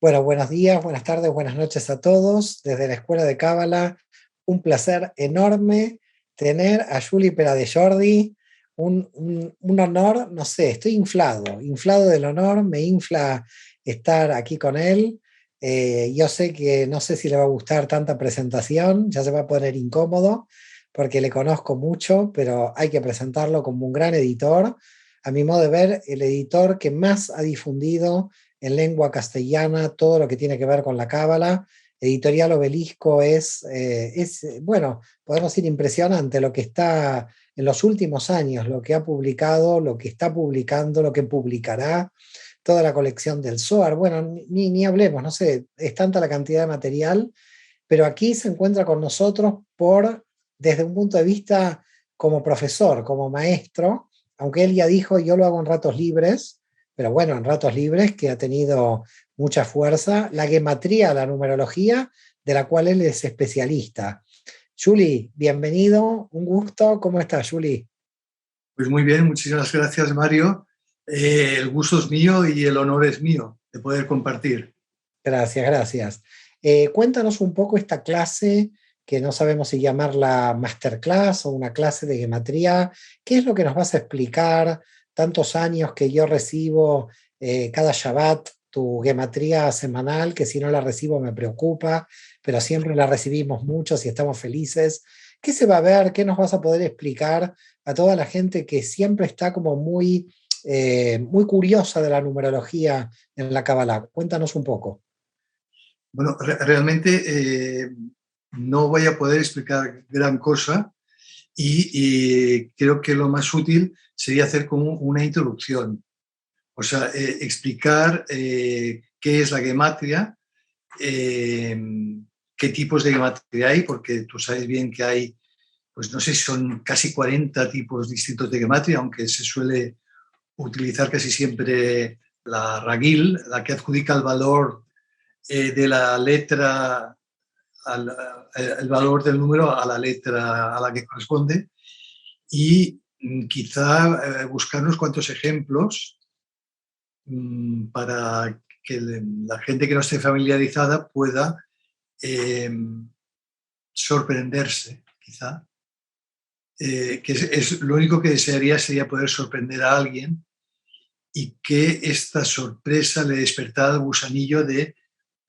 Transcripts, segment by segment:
Bueno, buenos días, buenas tardes, buenas noches a todos. Desde la Escuela de Cábala, un placer enorme tener a Juli Peradejordi. Un honor, no sé, estoy inflado, inflado del honor, me infla estar aquí con él. Yo sé que no sé si le va a gustar tanta presentación, ya se va a poner incómodo porque le conozco mucho, pero hay que presentarlo como un gran editor. A mi modo de ver, el editor que más ha difundido en lengua castellana todo lo que tiene que ver con la cábala. Editorial Obelisco bueno, podemos decir impresionante lo que está en los últimos años, lo que ha publicado, lo que está publicando, lo que publicará, toda la colección del SOAR. Bueno, ni hablemos, no sé, es tanta la cantidad de material, pero aquí se encuentra con nosotros desde un punto de vista como profesor, como maestro, aunque él ya dijo, yo lo hago en ratos libres, pero bueno, en ratos libres que ha tenido mucha fuerza, la gematría, la numerología, de la cual él es especialista. Juli, bienvenido, un gusto, ¿cómo estás, Juli? Pues muy bien, muchísimas gracias, Mario. El gusto es mío y el honor es mío de poder compartir. Gracias, gracias. Cuéntanos un poco esta clase, que no sabemos si llamarla masterclass o una clase de gematría. ¿Qué es lo que nos vas a explicar? Tantos años que yo recibo cada Shabbat tu gematría semanal, que si no la recibo me preocupa, pero siempre la recibimos muchos y estamos felices. ¿Qué se va a ver? ¿Qué nos vas a poder explicar a toda la gente que siempre está como muy curiosa de la numerología en la Kabbalah? Cuéntanos un poco. Bueno, realmente no voy a poder explicar gran cosa y creo que lo más útil sería hacer como una introducción, o sea, explicar qué es la gematria, eh, qué tipos de gematria hay, porque tú sabes bien que hay, pues no sé si son casi 40 tipos distintos de gematria, aunque se suele utilizar casi siempre la ragil, la que adjudica el valor de la letra, al, el valor del número a la letra a la que corresponde, y quizá buscar unos cuantos ejemplos para que la gente que no esté familiarizada pueda eh, sorprenderse, quizá. Lo único que desearía sería poder sorprender a alguien y que esta sorpresa le despertara el gusanillo de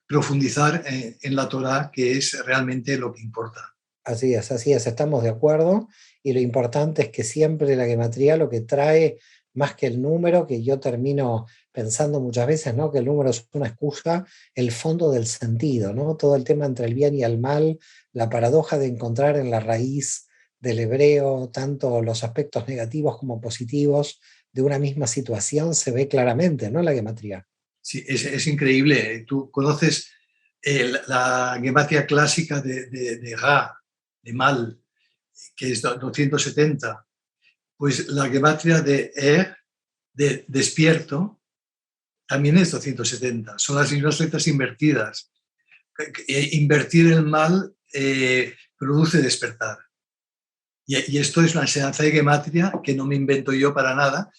profundizar en la Torah, que es realmente lo que importa. Así es, estamos de acuerdo. Y lo importante es que siempre la gematría lo que trae, más que el número, que yo termino pensando muchas veces, ¿no? Que el número es una excusa, el fondo del sentido, ¿no? Todo el tema entre el bien y el mal, la paradoja de encontrar en la raíz del hebreo tanto los aspectos negativos como positivos de una misma situación se ve claramente, ¿no? En la gematría. Sí, es increíble. Tú conoces la gematria clásica de Ra, de Mal, que es 270. Pues la gematria de Er, de despierto, también es 270. Son las mismas letras invertidas. Invertir el mal produce despertar. Y esto es una enseñanza de gematria que no me invento yo para nada.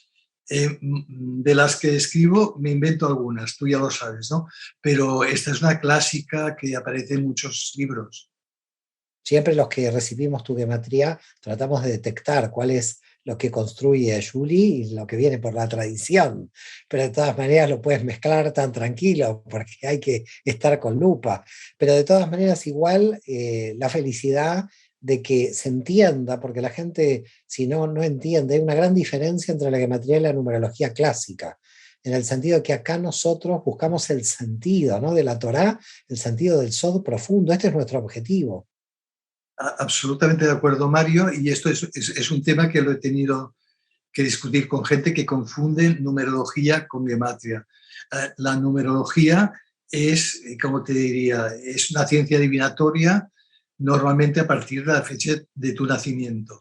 De las que escribo me invento algunas, tú ya lo sabes, ¿no? Pero esta es una clásica que aparece en muchos libros. Siempre los que recibimos tu gematría tratamos de detectar cuál es lo que construye Julie y lo que viene por la tradición, pero de todas maneras lo puedes mezclar tan tranquilo porque hay que estar con lupa. Pero de todas maneras igual la felicidad de que se entienda, porque la gente si no, no entiende, hay una gran diferencia entre la gematría y la numerología clásica, en el sentido que acá nosotros buscamos el sentido, ¿no? De la Torá, el sentido del Sod profundo, este es nuestro objetivo. Absolutamente de acuerdo, Mario, y esto es un tema que lo he tenido que discutir con gente que confunde numerología con gematria. La numerología es, como te diría, es una ciencia adivinatoria normalmente a partir de la fecha de tu nacimiento.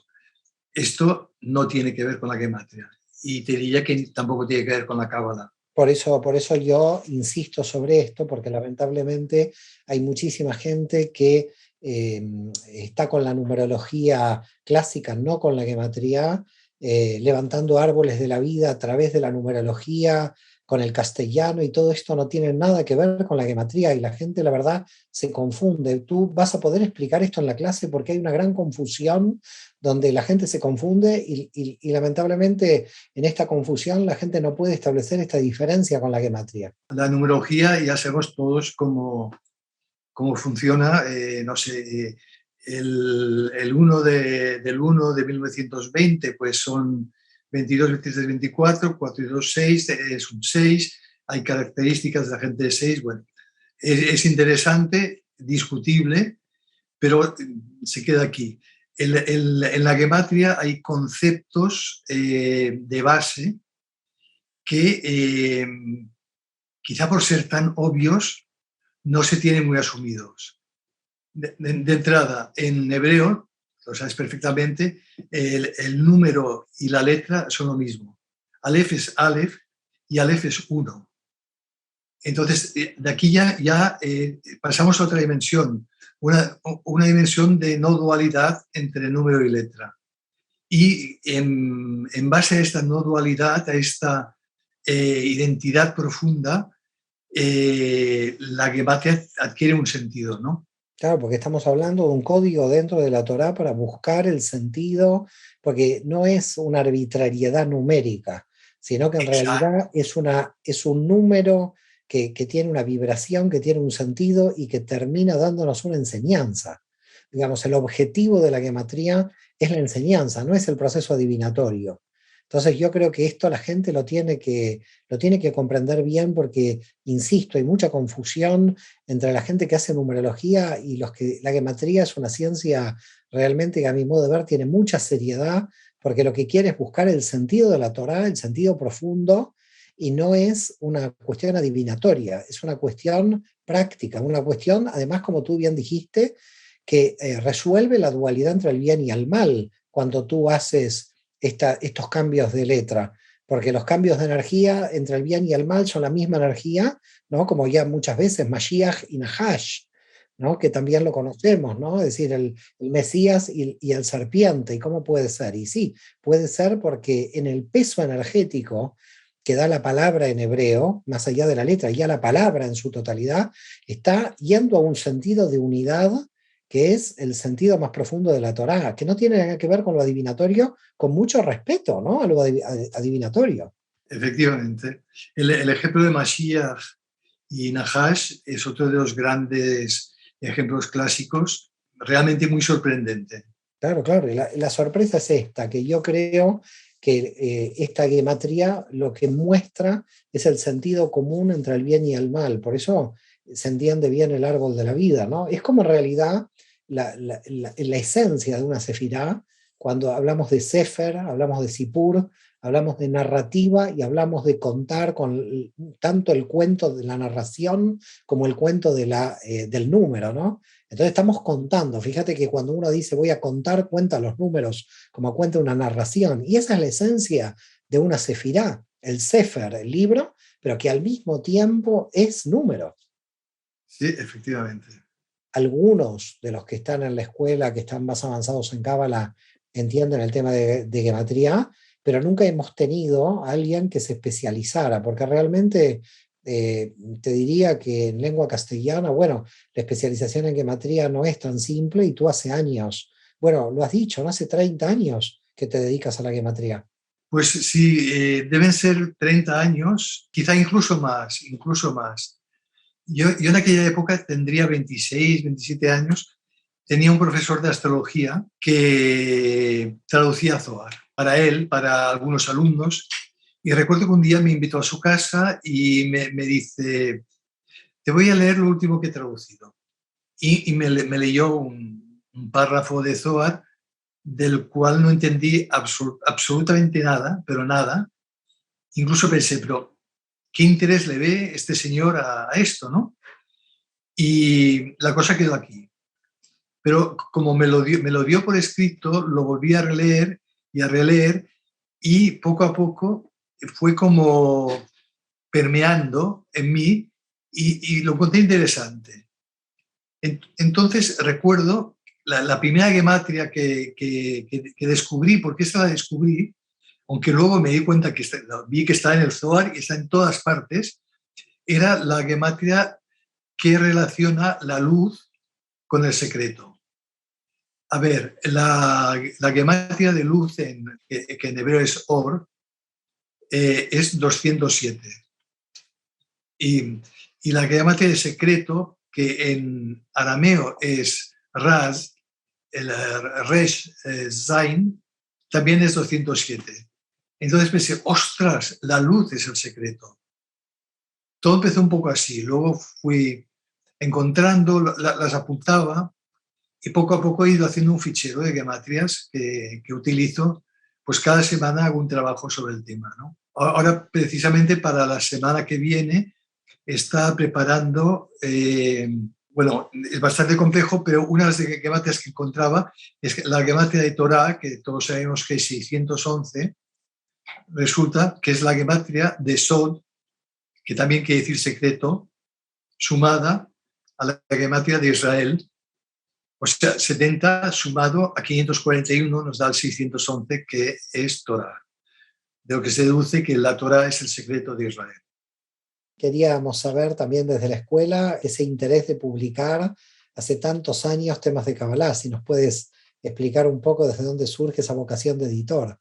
Esto no tiene que ver con la gematria y te diría que tampoco tiene que ver con la cábala. Por eso yo insisto sobre esto, porque lamentablemente hay muchísima gente que eh, está con la numerología clásica, no con la gematría, levantando árboles de la vida a través de la numerología, con el castellano y todo esto no tiene nada que ver con la gematría y la gente, la verdad, se confunde. Tú vas a poder explicar esto en la clase porque hay una gran confusión donde la gente se confunde y lamentablemente en esta confusión la gente no puede establecer esta diferencia con la gematría. La numerología ya sabemos todos cómo funciona, no sé, el 1 del 1 de 1920 pues son 22, 23, 24, 4 y 2, 6, es un 6, hay características de la gente de 6, bueno, es interesante, discutible, pero se queda aquí. En la gematria hay conceptos de base que quizá por ser tan obvios no se tienen muy asumidos. De entrada, en hebreo, lo sabes perfectamente, el número y la letra son lo mismo. Aleph es Aleph y Aleph es 1. Entonces, de aquí ya pasamos a otra dimensión, una dimensión de no dualidad entre número y letra. Y en base a esta no dualidad, a esta identidad profunda, la gematria adquiere un sentido, ¿no? Claro, porque estamos hablando de un código dentro de la Torá para buscar el sentido, porque no es una arbitrariedad numérica, sino que en Exacto. realidad es un número que tiene una vibración, que tiene un sentido y que termina dándonos una enseñanza. Digamos, el objetivo de la gematría es la enseñanza, no es el proceso adivinatorio. Entonces yo creo que esto la gente lo tiene que comprender bien porque, insisto, hay mucha confusión entre la gente que hace numerología y los que la gematría es una ciencia realmente que a mi modo de ver tiene mucha seriedad, porque lo que quiere es buscar el sentido de la Torá, el sentido profundo, y no es una cuestión adivinatoria, es una cuestión práctica, una cuestión, además, como tú bien dijiste, que resuelve la dualidad entre el bien y el mal cuando tú haces estos cambios de letra, porque los cambios de energía entre el bien y el mal son la misma energía, ¿no? Como ya muchas veces Mashiach y Nahash, ¿no? Que también lo conocemos, ¿no? Es decir, el Mesías y el serpiente, ¿y cómo puede ser? Y sí, puede ser porque en el peso energético que da la palabra en hebreo, más allá de la letra, ya la palabra en su totalidad, está yendo a un sentido de unidad que es el sentido más profundo de la Torá, que no tiene nada que ver con lo adivinatorio, con mucho respeto, ¿no? A lo adivinatorio. Efectivamente. El ejemplo de Mashiach y Nahash es otro de los grandes ejemplos clásicos, realmente muy sorprendente. Claro, claro. Y la sorpresa es esta, que yo creo que esta gematría lo que muestra es el sentido común entre el bien y el mal. Por eso se entiende bien el árbol de la vida, ¿no? Es como en realidad la esencia de una sefirá, cuando hablamos de Sefer, hablamos de Sipur, hablamos de narrativa y hablamos de contar con tanto el cuento de la narración como el cuento del número, ¿no? Entonces estamos contando, fíjate que cuando uno dice voy a contar, cuenta los números como cuenta una narración, y esa es la esencia de una sefirá, el sefer, el libro, pero que al mismo tiempo es número. Sí, efectivamente. Algunos de los que están en la escuela, que están más avanzados en Cábala, entienden el tema de gematría, pero nunca hemos tenido a alguien que se especializara, porque realmente te diría que en lengua castellana, bueno, la especialización en gematría no es tan simple y tú hace años, bueno, lo has dicho, ¿no? Hace 30 años que te dedicas a la gematría. Pues sí, deben ser 30 años, quizá incluso más, incluso más. Yo en aquella época tendría 26, 27 años, tenía un profesor de astrología que traducía Zohar para él, para algunos alumnos, y recuerdo que un día me invitó a su casa y me dice, te voy a leer lo último que he traducido. Y me leyó un párrafo de Zohar del cual no entendí absolutamente nada, pero nada. Incluso pensé, pero ¿qué interés le ve este señor a esto, no? Y la cosa quedó aquí. Pero como me lo dio por escrito, lo volví a releer y a releer y poco a poco fue como permeando en mí y lo encontré interesante. Entonces recuerdo la primera gematria que descubrí, porque esta la descubrí aunque luego me di cuenta que vi que está en el Zohar y está en todas partes, era la gematria que relaciona la luz con el secreto. A ver, la gematria de luz, que en hebreo es Or, es 207. Y la gematria de secreto, que en arameo es Raz, el Resh Zain, también es 207. Entonces pensé, ostras, la luz es el secreto. Todo empezó un poco así. Luego fui encontrando, las apuntaba y poco a poco he ido haciendo un fichero de gematrias que utilizo. Pues cada semana hago un trabajo sobre el tema, ¿no? Ahora, precisamente para la semana que viene, está preparando, bueno, es bastante complejo, pero una de las gematrias que encontraba es que la gematria de Torah, que todos sabemos que es 611, resulta que es la gematria de Sod, que también quiere decir secreto, sumada a la gematria de Israel. O sea, 70 sumado a 541 nos da el 611, que es Torah. De lo que se deduce que la Torah es el secreto de Israel. Queríamos saber también desde la escuela ese interés de publicar hace tantos años temas de Kabbalah, si nos puedes explicar un poco desde dónde surge esa vocación de editor.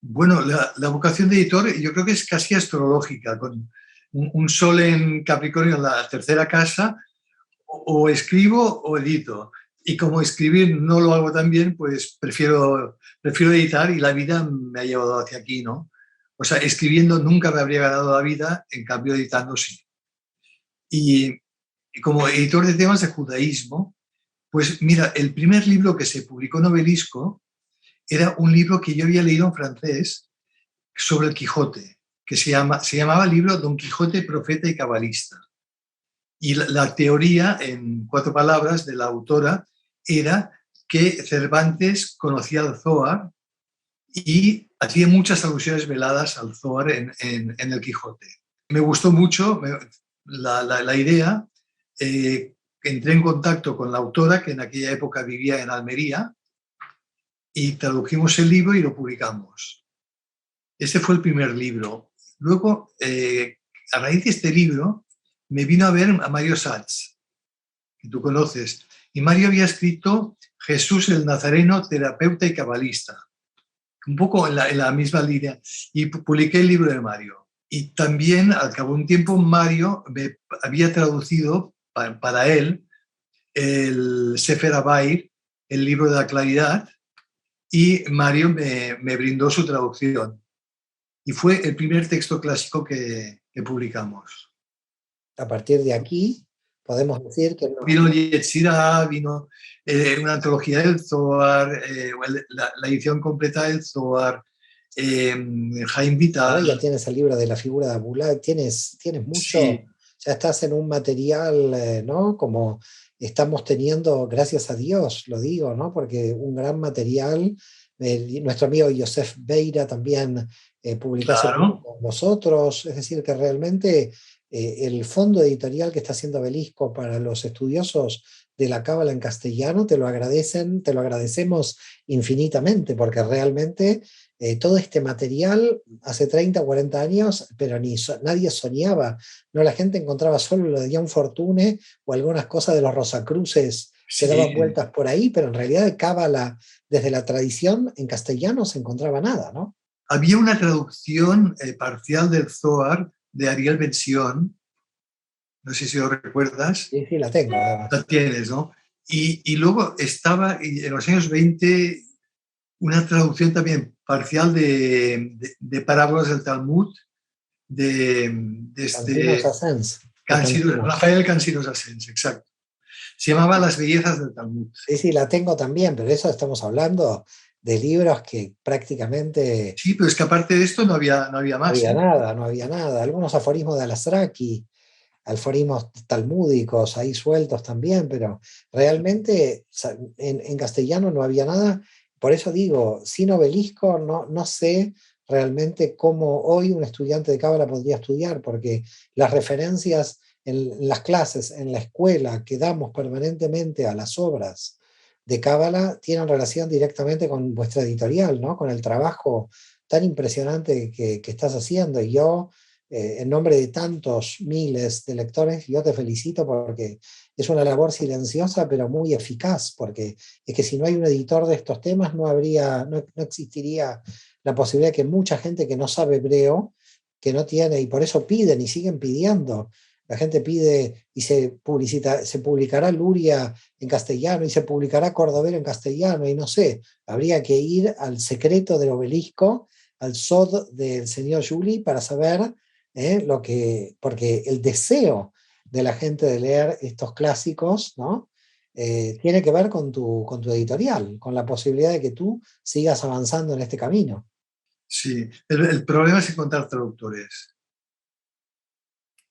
Bueno, la vocación de editor yo creo que es casi astrológica, con un sol en Capricornio en la tercera casa, o escribo o edito. Y como escribir no lo hago tan bien, pues prefiero editar, y la vida me ha llevado hacia aquí, ¿no? O sea, escribiendo nunca me habría ganado la vida, en cambio editando sí. Y como editor de temas de judaísmo, pues mira, el primer libro que se publicó en Obelisco era un libro que yo había leído en francés sobre el Quijote, que se llamaba el libro Don Quijote, profeta y cabalista. Y la teoría, en 4 palabras, de la autora era que Cervantes conocía el Zohar y hacía muchas alusiones veladas al Zohar en el Quijote. Me gustó mucho la idea. Entré en contacto con la autora, que en aquella época vivía en Almería, y tradujimos el libro y lo publicamos. Este fue el primer libro. Luego, a raíz de este libro, me vino a ver a Mario Satz, que tú conoces. Y Mario había escrito Jesús el Nazareno, terapeuta y cabalista, un poco en la misma línea. Y publiqué el libro de Mario. Y también, al cabo de un tiempo, Mario me había traducido para él el Sefer Abair, el libro de la claridad, y Mario me brindó su traducción. Y fue el primer texto clásico que publicamos. A partir de aquí, podemos decir que Vino Yetzirah, vino una antología del Zohar, la edición completa del Zohar, Jaime Vital. ya tienes el libro de la figura de Abulá, tienes mucho, Sí. ya estás en un material, ¿no? Como estamos teniendo, gracias a Dios, lo digo, ¿no? Porque un gran material, nuestro amigo Yosef Beira también publicó hace poco con nosotros, es decir, que realmente el fondo editorial que está haciendo Obelisco para los estudiosos de la Cábala en castellano, te lo agradecemos infinitamente, porque realmente todo este material hace 30 o 40 años, pero nadie soñaba, ¿no? La gente encontraba solo lo de John Fortune o algunas cosas de los Rosacruces que daban vueltas por ahí, pero en realidad de Cábala, desde la tradición, en castellano se encontraba nada, ¿no? Había una traducción parcial del Zohar de Ariel Bension, no sé si lo recuerdas. Sí, la tengo. Además. La tienes, ¿no? Y luego estaba en los años 20 una traducción también parcial de parábolas del Talmud de este Rafael Cansinos Asens, exacto. Se llamaba Las bellezas del Talmud. Sí, la tengo también, pero eso estamos hablando de libros que prácticamente... Sí, pero es que aparte de esto no había más. No había nada. Algunos aforismos de Al-Azraqi, aforismos talmúdicos ahí sueltos también, pero realmente en castellano no había nada. Por eso digo, sin Obelisco no sé realmente cómo hoy un estudiante de Cábala podría estudiar, porque las referencias en las clases, en la escuela, que damos permanentemente a las obras de Cábala tienen relación directamente con vuestra editorial, ¿no? Con el trabajo tan impresionante que estás haciendo. Y yo, en nombre de tantos miles de lectores, yo te felicito porque es una labor silenciosa pero muy eficaz, porque es que si no hay un editor de estos temas no existiría la posibilidad de que mucha gente que no sabe hebreo, que no tiene, y por eso piden y siguen pidiendo. La gente pide y se publicará Luria en castellano y se publicará Cordovero en castellano y no sé, habría que ir al secreto del obelisco, al SOD del señor Juli para saber porque el deseo de la gente de leer estos clásicos, ¿no? Tiene que ver con tu editorial, con la posibilidad de que tú sigas avanzando en este camino. Sí, el problema es encontrar traductores.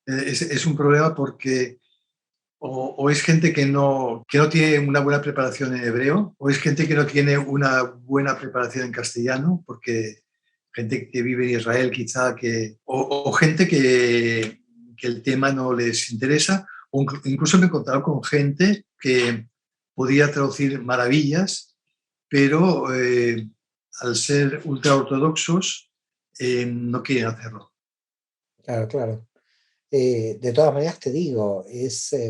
Es un problema porque o es gente que no tiene una buena preparación en hebreo, o es gente que no tiene una buena preparación en castellano, porque gente que vive en Israel quizá, o gente que el tema no les interesa, o incluso me he encontrado con gente que podía traducir maravillas, pero al ser ultraortodoxos no quieren hacerlo. Claro, claro. De todas maneras te digo,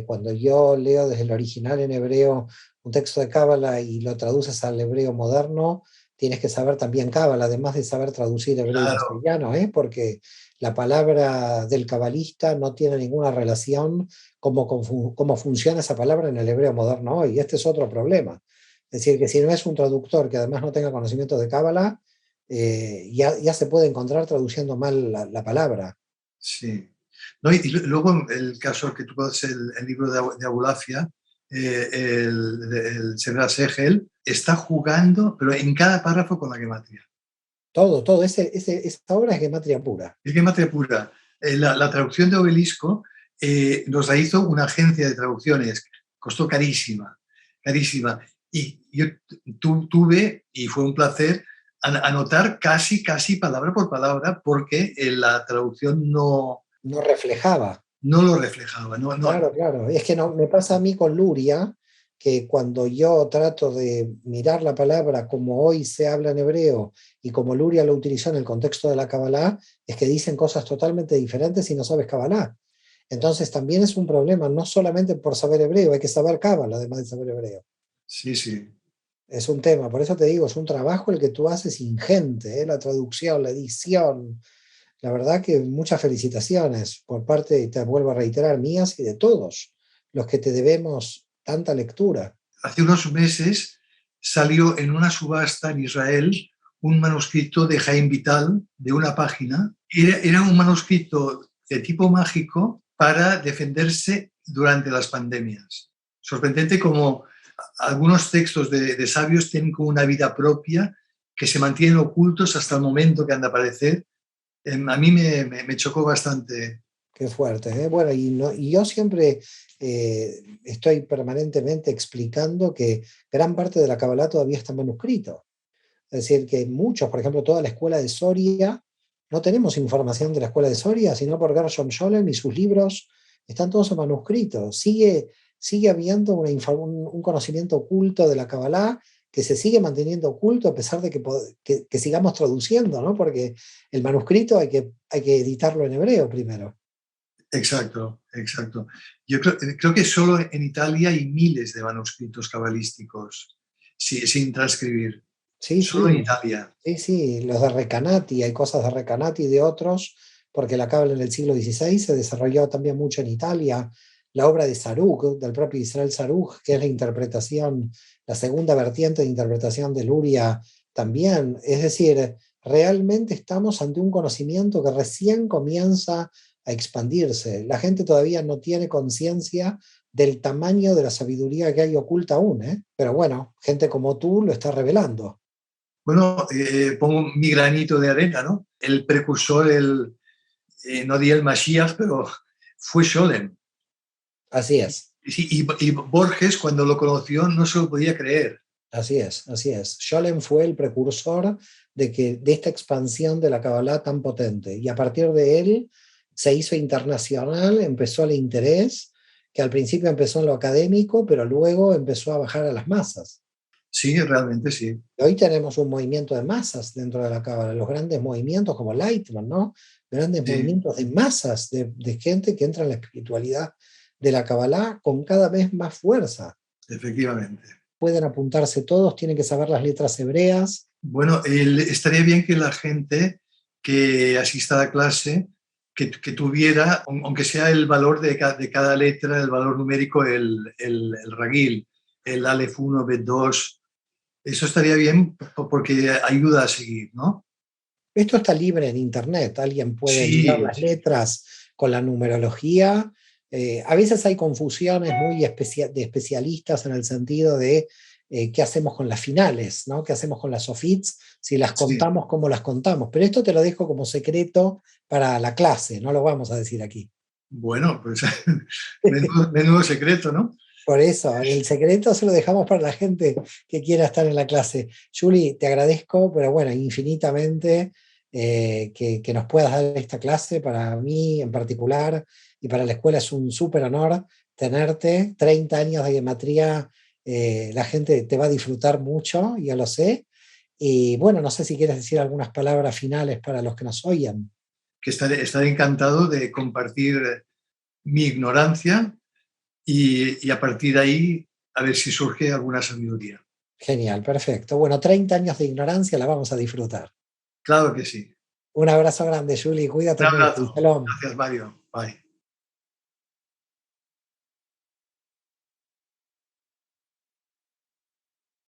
cuando yo leo desde el original en hebreo un texto de Cábala y lo traduces al hebreo moderno, tienes que saber también Cábala, además de saber traducir hebreo y Claro, castellano, ¿eh? Porque la palabra del cabalista no tiene ninguna relación cómo funciona esa palabra en el hebreo moderno hoy. Este es otro problema. Es decir, que si no es un traductor que además no tenga conocimiento de Cábala, ya se puede encontrar traduciendo mal la palabra. sí. No, y luego el caso que tú conoces, el libro de Abulafia, el Sebra Segel, está jugando, pero en cada párrafo con la gematria. Todo, esa obra es gematria pura. Es gematria pura. La traducción de Obelisco nos la hizo una agencia de traducciones, costó carísima, carísima. Y yo tuve, y fue un placer, anotar casi palabra por palabra, porque la traducción No reflejaba. no lo reflejaba. Claro, claro. Es que no, me pasa a mí con Luria, que cuando yo trato de mirar la palabra como hoy se habla en hebreo y como Luria lo utilizó en el contexto de la Kabbalah, es que dicen cosas totalmente diferentes si no sabes Kabbalah. Entonces también es un problema, no solamente por saber hebreo, hay que saber Kabbalah además de saber hebreo. Sí, sí. Es un tema, por eso te digo, es un trabajo el que tú haces ingente, ¿eh? La traducción, la edición. La verdad que muchas felicitaciones por parte, y te vuelvo a reiterar, mías y de todos los que te debemos tanta lectura. Hace unos meses salió en una subasta en Israel un manuscrito de Jaime Vital de una página. Era un manuscrito de tipo mágico para defenderse durante las pandemias. Sorprendente como algunos textos de sabios tienen como una vida propia que se mantienen ocultos hasta el momento que han de aparecer. A mí me chocó bastante. Qué fuerte, ¿eh? Bueno, y yo siempre estoy permanentemente explicando que gran parte de la Kabbalah todavía está en manuscrito. Es decir, que muchos, por ejemplo, toda la escuela de Soria, no tenemos información de la escuela de Soria, sino por Gershom Scholem y sus libros, están todos en manuscrito. Sigue habiendo un conocimiento oculto de la Kabbalah que se sigue manteniendo oculto a pesar de que sigamos traduciendo, ¿no? Porque el manuscrito hay que editarlo en hebreo primero. Exacto, exacto. Yo creo que solo en Italia hay miles de manuscritos cabalísticos sin transcribir. Sí, Solo en sí, Italia. sí, sí, los de Recanati, hay cosas de Recanati y de otros, porque la cábala en el siglo XVI se desarrolló también mucho en Italia. La obra de Sarug, del propio Israel Sarug, que es la interpretación, la segunda vertiente de interpretación de Luria también. Es decir, realmente estamos ante un conocimiento que recién comienza a expandirse. La gente todavía no tiene conciencia del tamaño de la sabiduría que hay oculta aún, ¿eh? Pero bueno, gente como tú lo está revelando. Bueno, pongo mi granito de arena, ¿no? El precursor, no di el Mashiach, pero fue Scholem. Así es, Y Borges, cuando lo conoció, no se lo podía creer. así es, así es. Scholem fue el precursor de esta expansión de la Kabbalah tan potente. Y a partir de él se hizo internacional, empezó el interés, que al principio empezó en lo académico, pero luego empezó a bajar a las masas. Sí, realmente sí. Hoy tenemos un movimiento de masas dentro de la Cábala, los grandes movimientos como Lightman, ¿no? Grandes Sí, movimientos de masas, de gente que entra en la espiritualidad de la Kabbalah con cada vez más fuerza. efectivamente. Pueden apuntarse todos, tienen que saber las letras hebreas. Bueno, estaría bien que la gente que asista a la clase, que tuviera, aunque sea el valor de cada letra, el valor numérico, el ragil, el Aleph 1, Bet 2, eso estaría bien porque ayuda a seguir, ¿no? Esto está libre en Internet, alguien puede mirar Sí, las sí, letras con la numerología. A veces hay confusiones muy de especialistas en el sentido de qué hacemos con las finales, ¿no? ¿Qué hacemos con las sofits? Si las sí. contamos, ¿cómo las contamos? Pero esto te lo dejo como secreto para la clase, no lo vamos a decir aquí. Bueno, pues menudo secreto, ¿no? Por eso, el secreto se lo dejamos para la gente que quiera estar en la clase. Julie, te agradezco, pero bueno, infinitamente que nos puedas dar esta clase. Para mí en particular y para la escuela es un súper honor tenerte. 30 años de gematría, la gente te va a disfrutar mucho, ya lo sé. Y bueno, no sé si quieres decir algunas palabras finales para los que nos oyen. Que estaré encantado de compartir mi ignorancia y a partir de ahí a ver si surge alguna sabiduría. Genial, perfecto. Bueno, 30 años de ignorancia la vamos a disfrutar. Claro que sí. Un abrazo grande, Julie. Un Cuídate mucho. Y abrazo. shalom. Gracias, Mario. Bye.